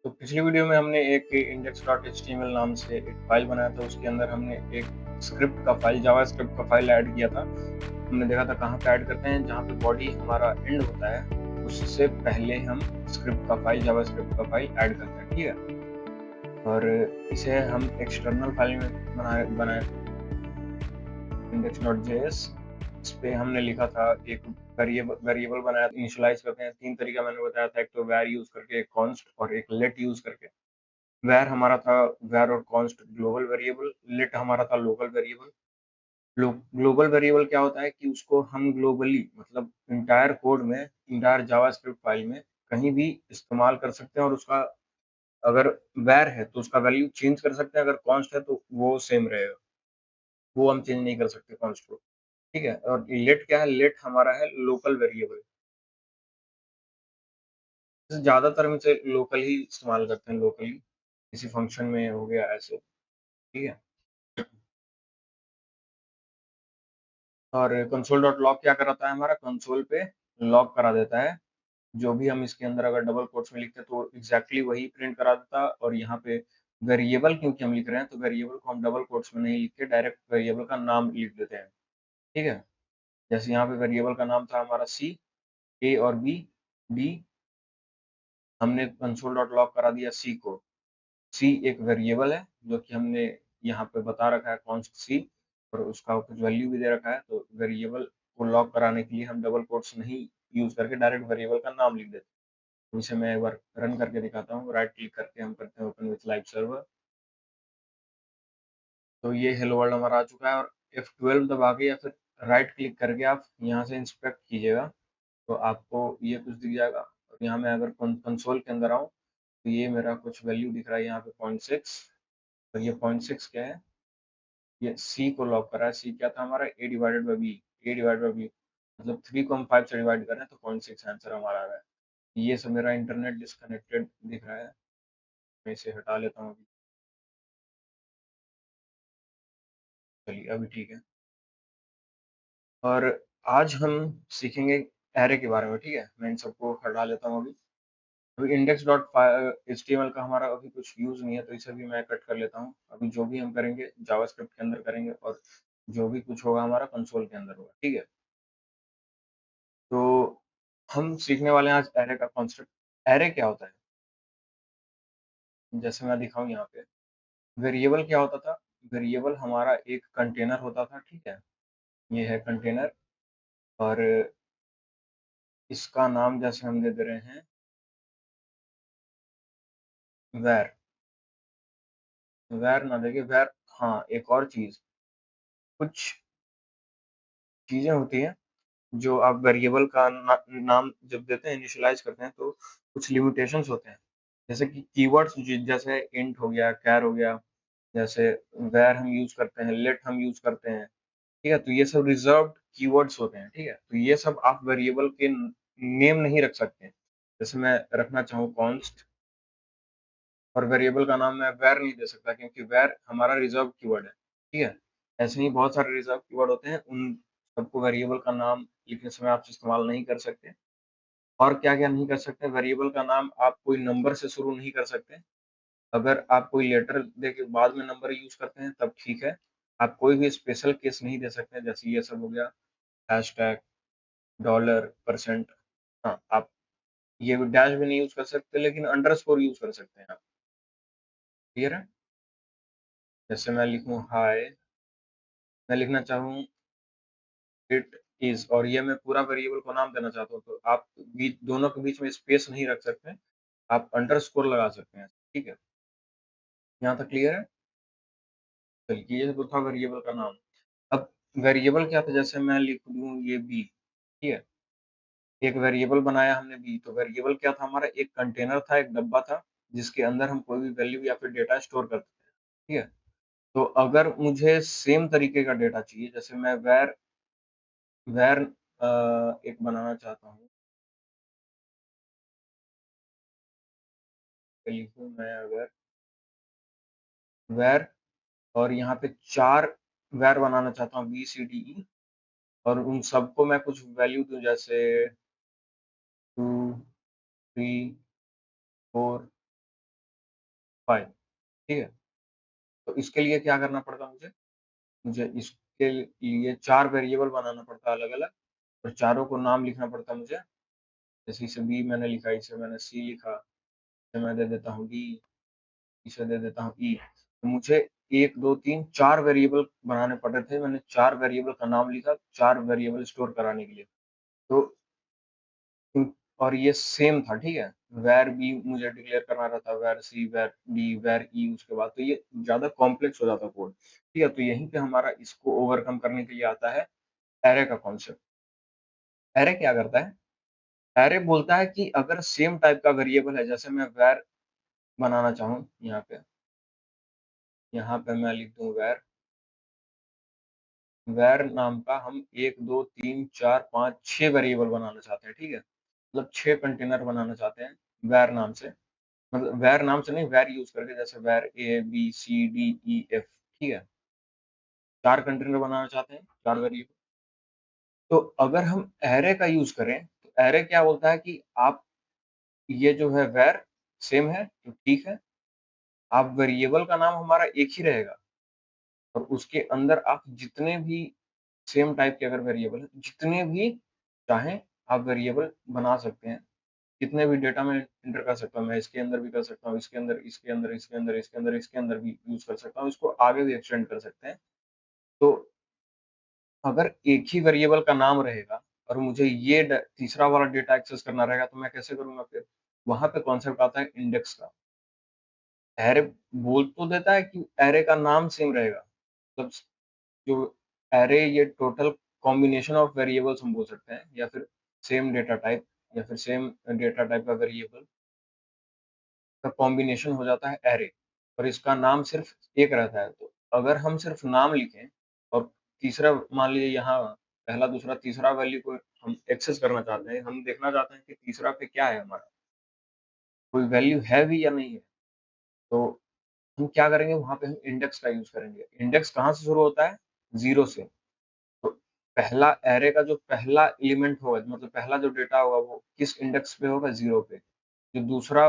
तो पिछली वीडियो में हमने एक index.html नाम से एक फाइल बनाया था। उसके अंदर हमने एक स्क्रिप्ट का फाइल, जावास्क्रिप्ट का फाइल ऐड किया था। हमने देखा था कहाँ पे ऐड करते हैं, जहाँ पे बॉडी हमारा एंड होता है उससे पहले हम स्क्रिप्ट का फाइल, जावास्क्रिप्ट का फाइल ऐड करते हैं, ठीक है। और इसे हम एक्सटर्नल फाइल में बनाए index.js। इस पे हमने लिखा था एक वेरिएबल बनाया, इनिशियलाइज करते हैं। 3 तरीका मैंने बताया था, एक तो var यूज करके, एक const और एक let यूज करके। var हमारा था var और const ग्लोबल वेरिएबल, let हमारा था लोकल वेरिएबल। ग्लोबल वेरिएबल क्या होता है कि उसको हम ग्लोबली, मतलब इंटायर कोड में, इंटायर जावास्क्रिप्ट फाइल में कहीं भी इस्तेमाल कर सकते हैं। और उसका अगर var है तो उसका वैल्यू चेंज कर सकते हैं, अगर const है तो वो सेम रहेगा, वो हम चेंज नहीं कर सकते const को, ठीक है। और लेट क्या है, लेट हमारा है लोकल वेरिएबल। ज्यादातर हम इसे लोकल ही इस्तेमाल करते हैं, लोकली किसी फंक्शन में हो गया ऐसे, ठीक है। और कंसोल डॉट लॉग क्या कराता है, हमारा कंसोल पे लॉग करा देता है। जो भी हम इसके अंदर अगर डबल कोट्स में लिखते हैं तो एग्जैक्टली वही प्रिंट करा देता है। और यहाँ पे वेरिएबल क्योंकि हम लिख रहे हैं तो वेरिएबल को हम डबल कोट्स में नहीं लिख के डायरेक्ट वेरिएबल का नाम लिख देते हैं, ठीक है। जैसे यहाँ पे वेरिएबल का नाम था हमारा सी, ए और बी, डी। हमने कंसोल डॉट लॉग करा दिया सी को। सी एक वेरिएबल है जो कि हमने यहाँ पे बता रखा है कॉन्स्ट सी, और उसका कुछ वैल्यू भी दे रखा है। तो वेरिएबल को लॉक कराने के लिए हम डबल कोट्स नहीं यूज करके डायरेक्ट वेरिएबल का नाम लिख देते हैं। तो इसे मैं एक बार रन करके दिखाता हूँ। राइट क्लिक करके हम करते हैं ओपन विथ लाइव सर्वर। तो ये हेलो वर्ल्ड हमारा आ चुका है। और F12 दबा के या फिर राइट क्लिक करके आप यहाँ से इंस्पेक्ट कीजिएगा तो आपको ये कुछ दिख जाएगा। और यहाँ मैं अगर कंसोल के अंदर आऊँ तो ये मेरा कुछ वैल्यू दिख रहा है यहाँ पे 0.6। और ये 0.6 क्या है, ये सी को लॉक करा है। सी क्या था हमारा, A divided by B. A divided by B मतलब 3 को हम 5 से डिवाइड कर रहे हैं तो 0.6 आंसर हमारा आ रहा है। ये सब मेरा इंटरनेट डिस्कनेक्टेड दिख रहा है, मैं इसे हटा लेता हूँ अभी। चलिए अभी ठीक है। और आज हम सीखेंगे एरे के बारे में, ठीक है। मैं इन सबको हटा लेता हूँ अभी। अभी इंडेक्स डॉट HTML का हमारा अभी कुछ यूज नहीं है तो इसे भी मैं कट कर लेता हूँ। अभी जो भी हम करेंगे जावास्क्रिप्ट के अंदर करेंगे, और जो भी कुछ होगा हमारा कंसोल के अंदर होगा, ठीक है। तो हम सीखने वाले हैं आज एरे का कॉन्सेप्ट। एरे क्या होता है, जैसे मैं दिखाऊं यहाँ पे। वेरिएबल क्या होता था, वेरिएबल हमारा एक कंटेनर होता था, ठीक है। ये है कंटेनर। और इसका नाम जैसे हम दे दे रहे हैं वैर। वैर ना देके वैर, हाँ एक और चीज, कुछ चीजें होती हैं जो आप वेरिएबल का नाम जब देते हैं, इनिशियलाइज करते हैं, तो कुछ लिमिटेशंस होते हैं। जैसे कि कीवर्ड्स, जैसे इंट हो गया, कैर हो गया, जैसे वैर हम यूज करते हैं, लेट हम यूज करते हैं, ठीक है। तो ये सब रिजर्व्ड कीवर्ड्स होते हैं, ठीक है। तो ये सब आप वेरिएबल के नेम नहीं रख सकते। जैसे मैं रखना चाहूँ कॉन्स्ट, और वेरिएबल का नाम मैं वैर नहीं दे सकता क्योंकि वैर हमारा रिजर्व कीवर्ड है, ठीक है। ऐसे ही बहुत सारे रिजर्व कीवर्ड होते हैं, उन सबको वेरिएबल का नाम लिखने समय आप इस्तेमाल नहीं कर सकते। और क्या क्या नहीं कर सकते, वेरिएबल का नाम आप कोई नंबर से शुरू नहीं कर सकते। अगर आप कोई लेटर दे के बाद में नंबर यूज करते हैं तब ठीक है। आप कोई भी स्पेशल केस नहीं दे सकते, जैसे ये सब हो गया हैशटैग, डॉलर, परसेंट। हाँ, आप ये डैश भी नहीं यूज कर सकते, लेकिन अंडरस्कोर यूज कर सकते हैं आप। क्लियर है। जैसे मैं लिखूं हाय, मैं लिखना चाहूँ इट इज, और ये मैं पूरा वेरिएबल को नाम देना चाहता हूँ, तो आप बीच दोनों के बीच में स्पेस नहीं रख सकते, आप अंडरस्कोर लगा सकते हैं, ठीक है। यहाँ तक क्लियर है। चलिए ये तो था वेरिएबल का नाम। अब वेरिएबल क्या था, जैसे मैं लिख दूं ये बी, ठीक है। एक वेरिएबल बनाया हमने बी, तो वेरिएबल क्या था हमारा, एक कंटेनर था, एक डब्बा था, जिसके अंदर हम कोई भी वैल्यू या फिर डेटा स्टोर करते थे, ठीक है। तो अगर मुझे सेम तरीके का डेटा चाहिए, जैसे मैं वैर वैर एक बनाना चाहता हूँ, लिखूं मैं अगर वैर, और यहाँ पे 4 वैर बनाना चाहता हूँ, बी सी डी ई। और उन सबको मैं कुछ वैल्यू दूं, जैसे 2, 3, 4, 5, ठीक है? तो इसके लिए क्या करना पड़ता मुझे? मुझे इसके लिए 4 वेरिएबल बनाना पड़ता अलग-अलग और चारों को नाम लिखना पड़ता मुझे। जैसे इसे बी मैंने लिखा, इसे मैंने सी लिखा, इसे मैं दे देता हूँ डी, इसे दे देता हूँ ई। तो मुझे 1, 2, 3 4 वेरिएबल बनाने पड़ रहे थे। मैंने 4 वेरिएबल का नाम लिखा, 4 वेरिएबल स्टोर कराने के लिए। तो और ये सेम था, ठीक है? var b मुझे डिक्लेयर करना रहता, var c, var d, var e उसके बाद, तो ये ज़्यादा कॉम्प्लेक्स हो जाता कोड, ठीक है? तो यहीं पे हमारा इसको ओवरकम करने के लिए आता है एरे का कॉन्सेप्ट। एरे क्या करता है? एरे बोलता है कि अगर सेम टाइप का वेरिएबल है, जैसे मैं var बनाना चाहूँ यहाँ पे मैं लिख दूँ var नाम का हम 1, 2, 3, 4, 5, 6 वेरिएबल बनाना चाहते हैं, ठीक है? मतलब 6 कंटेनर बनाना चाहते हैं var नाम से। मतलब var नाम से नहीं, var यूज़ करके, जैसे var a, b, c, d, e, f, ठीक है? 4 कंटेनर बनाना चाहते हैं, 4 वेरिएबल। तो अगर हम एरे का यूज़ करें, तो एरे क्या बोलता है कि आप ये जो है var सेम है, तो ठीक है। आप वेरिएबल का नाम हमारा एक ही रहेगा और उसके अंदर आप जितने भी सेम टाइप के अगर वेरिएबल हैं, जितने भी चाहें आप वेरिएबल बना सकते हैं। कितने भी डेटा में एंटर कर सकता हूँ, मैं इसके अंदर भी कर सकता हूँ, इसके अंदर, इसके अंदर, इसके अंदर, इसके अंदर, इसके अंदर भी यूज़ कर सकता हूँ, इसको आगे भी एक्सटेंड कर सकते हैं। तो अगर एक ही वेरिएबल का नाम रहेगा और मुझे ये तीसरा वाला डेटा एक्सेस करना रहेगा, तो मैं कैसे करूँगा फिर? वहाँ पे कॉन्सेप्ट आता है इंडेक्स का। एरे बोल तो देता है कि एरे का नाम सेम रहेगा, मतलब जो एरे ये टोटल कॉम्बिनेशन ऑफ वेरिएबल्स हम बोल सकते हैं, या फिर सेम डेटा टाइप, या फिर सेम डेटा टाइप का वेरिएबल का कॉम्बिनेशन हो जाता है एरे, और इसका नाम सिर्फ एक रहता है। तो अगर हम सिर्फ नाम लिखें और तीसरा, मान लीजिए यहाँ पहला, दूसरा, तीसरा वैल्यू को हम एक्सेस करना चाहते हैं, हम देखना चाहते हैं कि तीसरा पे क्या है हमारा, कोई वैल्यू है भी या नहीं है, तो हम क्या करेंगे, वहाँ पे हम इंडेक्स का यूज़ करेंगे। इंडेक्स कहाँ से शुरू होता है? 0 से। तो पहला एरे का जो पहला एलिमेंट होगा, मतलब पहला जो डेटा होगा, वो किस इंडेक्स पे होगा? 0 पे। जो दूसरा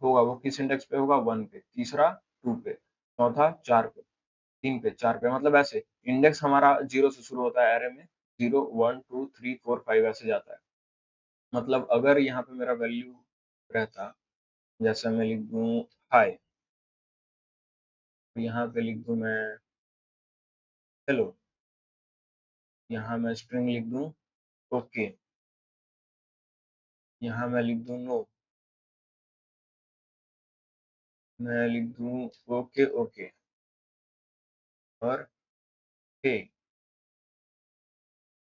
होगा वो किस इंडेक्स पे होगा? 1 पे। तीसरा 2 पे, चौथा 4 पे, 3 पे, 4 पे, मतलब ऐसे इंडेक्स हमारा 0 से शुरू होता है एरे में। 0, 1, 2, 3, 4, 5 ऐसे जाता है। मतलब अगर यहाँ पे मेरा वैल्यू रहता, जैसे मैं लिख दूँ हाय, तो यहाँ पे लिख दूँ मैं हेलो, यहाँ मैं स्ट्रिंग लिख दूँ ओके, यहाँ मैं लिख दूँ नो, मैं लिख दूँ ओके ओके और हे।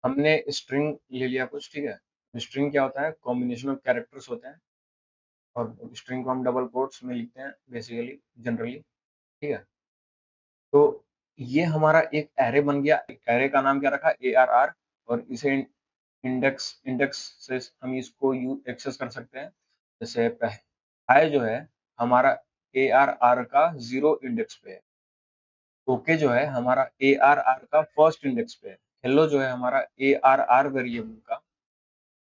हमने स्ट्रिंग ले लिया कुछ, ठीक है? स्ट्रिंग क्या होता है? कॉम्बिनेशन ऑफ कैरेक्टर्स होते हैं, और स्ट्रिंग को हम डबल कोट्स में लिखते हैं बेसिकली, जनरली, ठीक है? तो ये हमारा एक एरे बन गया। एरे का नाम क्या रखा? ARR, और इसे इंडेक्स इंडेक्स से हम इसको यू एक्सेस कर सकते हैं। जैसे हाई जो है हमारा ARR का 0 इंडेक्स पे है। ओके जो है हमारा ARR का फर्स्ट इंडेक्स पे है। हेलो जो है हमारा ARR वेरिएबल का,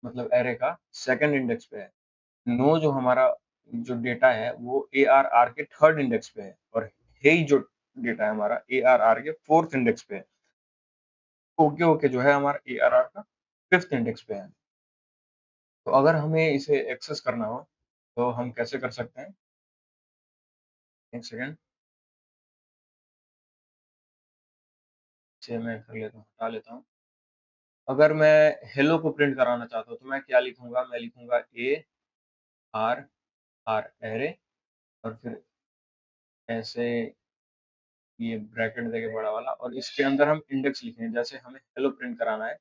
मतलब एरे का सेकंड इंडेक्स पे है। नो जो हमारा जो डेटा है वो ARR के थर्ड इंडेक्स पे है, और हे जो डेटा है हमारा ARR के फोर्थ इंडेक्स पे है। ओके ओके जो है हमारा ARR का फिफ्थ इंडेक्स पे है। तो अगर हमें इसे एक्सेस करना हो, तो हम कैसे कर सकते हैं? एक सेकंड, इसे मैं कर लेता हूँ, हटा लेता हूँ। अगर मैं हेलो को प्रिंट कराना चाहता हूँ, तो मैं क्या लिखूंगा? मैं लिखूंगा ARR एरे, और फिर ऐसे ये ब्रैकेट देके बड़ा वाला, और इसके अंदर हम इंडेक्स लिखेंगे। जैसे हमें हेलो प्रिंट कराना है,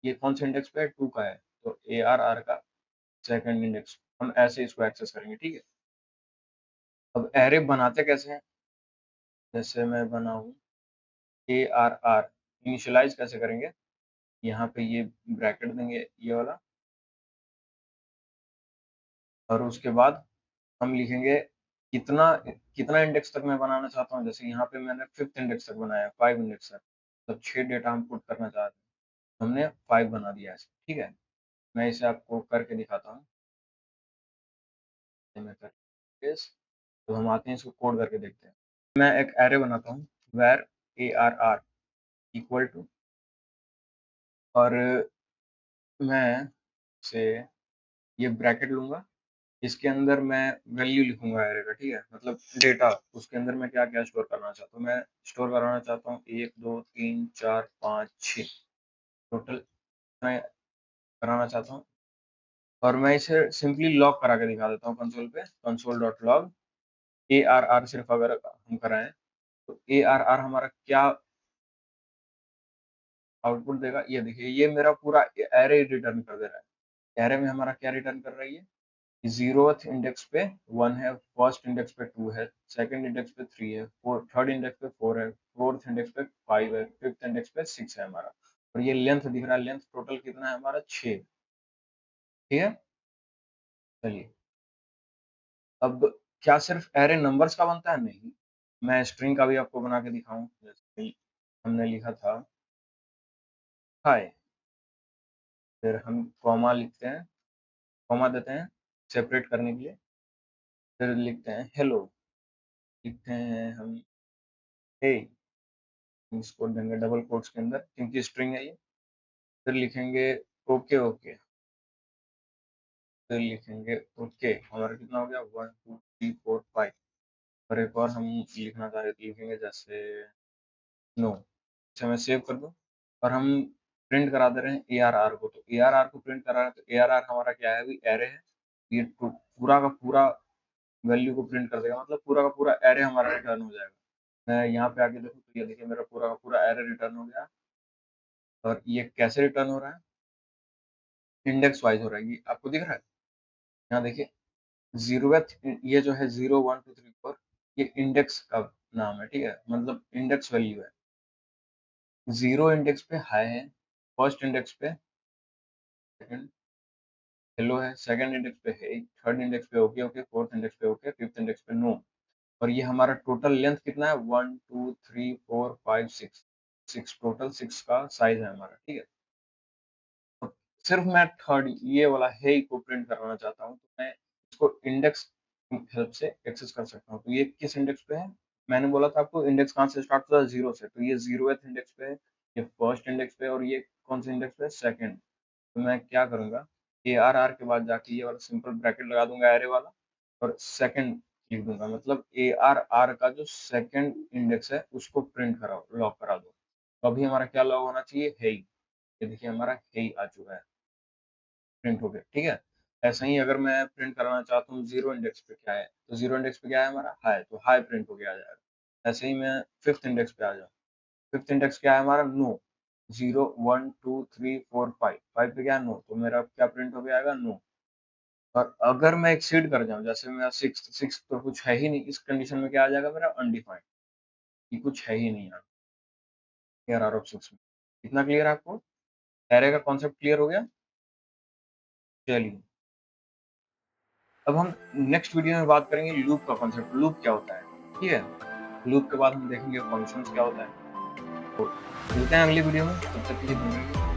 ये कौन से इंडेक्स पे है? 2 का है, तो ARR का सेकंड इंडेक्स, हम ऐसे इसको एक्सेस करेंगे, ठीक है? अब एरे बनाते कैसे हैं? जैसे मैं बनाऊँ ARR, इनिशियलाइज़ कैसे करेंगे? यहाँ पे ये ब्रैकेट देंगे, ये वाला, और उसके बाद हम लिखेंगे कितना कितना इंडेक्स तक मैं बनाना चाहता हूँ। जैसे यहाँ पे मैंने 5th इंडेक्स तक बनाया, 5 इंडेक्स तक, तो 6 डेटा हम पुट करना चाहते हैं, हमने 5 बना दिया ऐसे, ठीक है? मैं इसे आपको करके दिखाता हूँ। ये मैं कर यस, तो हम आते हैं इसको कोड करके देखते हैं। मैं एक एरे बनाता हूँ where arr इक्वल टू, और मैं से ये ब्रैकेट लूँगा, इसके अंदर मैं वैल्यू लिखूँगा एरे का, ठीक है? मतलब डेटा, उसके अंदर मैं क्या-क्या स्टोर करना चाहता हूँ। मैं स्टोर कराना चाहता हूँ 1, 2, 3, 4, 5, 6 टोटल मैं कराना चाहता हूँ, और मैं इसे सिंपली लॉग करा के दिखा देता हूँ कंसोल पे, console.log ARR सिर्फ अगर हम कराएँ, तो ARR हमारा क्या आउटपुट देगा, ये देखिए, ये मेरा पूरा एरे रिटर्न कर दे रहा है। एरे में हमारा क्या रिटर्न कर रही है? 0th इंडेक्स पे 1 है, फर्स्ट इंडेक्स पे 2 है, सेकंड इंडेक्स पे 3 है, थर्ड इंडेक्स पे 4 है, फोर्थ इंडेक्स पे 5 है, फिफ्थ इंडेक्स पे 6 है हमारा। और ये लेंथ दिख रहा है, लेंथ टोटल कितना है हमारा? 6। ठीक है? चलिए, अब क्या सिर्फ एरे नंबर्स का बनता है? नहीं, मैं स्ट्रिंग का भी आपको बना के दिखाऊं। जैसे हमने लिखा था हाय, फिर हम कॉमा लिखते हैं, कॉमा देते हैं सेपरेट करने के लिए, फिर लिखते हैं हेलो, लिखते हैं हम हे, इसको देंगे डबल कोट्स के अंदर क्योंकि स्ट्रिंग है ये। फिर लिखेंगे ओके ओके, फिर लिखेंगे ओके, हमारा कितना हो गया? 1 2 3 4 5। और एक और हम लिखना चाह रहे थे, लिखेंगे जैसे नो। अच्छा, मैं सेव कर दूं, और हम प्रिंट करा दे रहे हैं ए आर आर को। तो ए आर आर को प्रिंट करा रहे हैं, तो ए आर आर हमारा क्या है? अभी एरे है, ये पूरा का पूरा वैल्यू को प्रिंट कर देगा, मतलब पूरा का पूरा एरे हमारा रिटर्न हो जाएगा। मैं यहाँ पे आके देखूँ तो ये देखिए, मेरा पूरा का पूरा एरे रिटर्न हो गया। और ये कैसे रिटर्न हो रहा है? इंडेक्स वाइज हो रहा है, ये आपको दिख रहा है? यहाँ देखिए, जीरोथ, ये जो है 0 1 2 3 4, ये इंडेक्स का नाम है, ठीक है? मतलब इंडेक्स वैल्यू है। 0 इंडेक्स पे हाई है, फर्स्ट इंडेक्स पे सेकंड हेलो है, सेकंड इंडेक्स पे है, थर्ड इंडेक्स पे ओके ओके, फोर्थ इंडेक्स पे ओके, फिफ्थ इंडेक्स पे नो। और ये हमारा टोटल लेंथ कितना है? 1 2 3 4 5 6, 6 टोटल 6 का साइज है हमारा, ठीक है? तो सिर्फ मैं थर्ड ये वाला है को प्रिंट करवाना चाहता हूँ, तो मैं इसको इंडेक्स हेल्प से एक्सेस कर सकता हूँ। तो ये किस इंडेक्स पे है? मैंने बोला था आपको इंडेक्स कहाँ से स्टार्ट होता है? 0 से। तो ये 0th इंडेक्स पे है, ये फर्स्ट इंडेक्स पे है, और ये कौन से इंडेक्स पे है? सेकंड। तो मैं क्या करूंगा, ए आर आर के बाद जाके ये वाला सिंपल ब्रैकेट लगा दूंगा एरे वाला, और सेकंड लिख दूंगा, मतलब ए आर आर का जो सेकंड इंडेक्स है उसको प्रिंट कराओ, लॉक करा दो। तो अभी हमारा क्या लॉग होना चाहिए? है ही। ये देखिए, हमारा है ही आ चुका है, प्रिंट हो गया, ठीक है? ऐसा ही अगर मैं प्रिंट कराना चाहता हूँ जीरो इंडेक्स पे क्या है, तो जीरो इंडेक्स पे क्या है हमारा? हाई, तो हाई प्रिंट होके आ जाएगा। ऐसे ही मैं फिफ्थ इंडेक्स पे आ जाऊँ, फिफ्थ इंडेक्स क्या है हमारा? नो। 0 1 2 3 4 5, 5 पे क्या है? नो, तो मेरा क्या प्रिंट होके आएगा? नो। और अगर मैं एक्सीड कर जाऊं, जैसे मेरा सिक्स सिक्स तो कुछ है ही नहीं, इस कंडीशन में क्या आ जाएगा मेरा? अनडिफाइंड, ये कुछ है ही नहीं यार, क्लियर आर ऑफ सिक्स में। इतना क्लियर है आपको? एरे का कॉन्सेप्ट क्लियर हो गया? चलिए, अब हम नेक्स्ट वीडियो में बात करेंगे लूप का कॉन्सेप्ट, लूप क्या होता है, ठीक है? लूप के बाद हम देखेंगे फंक्शंस क्या होता है। तो मिलते हैं अगली वीडियो में, तब तक के लिए धन्यवाद।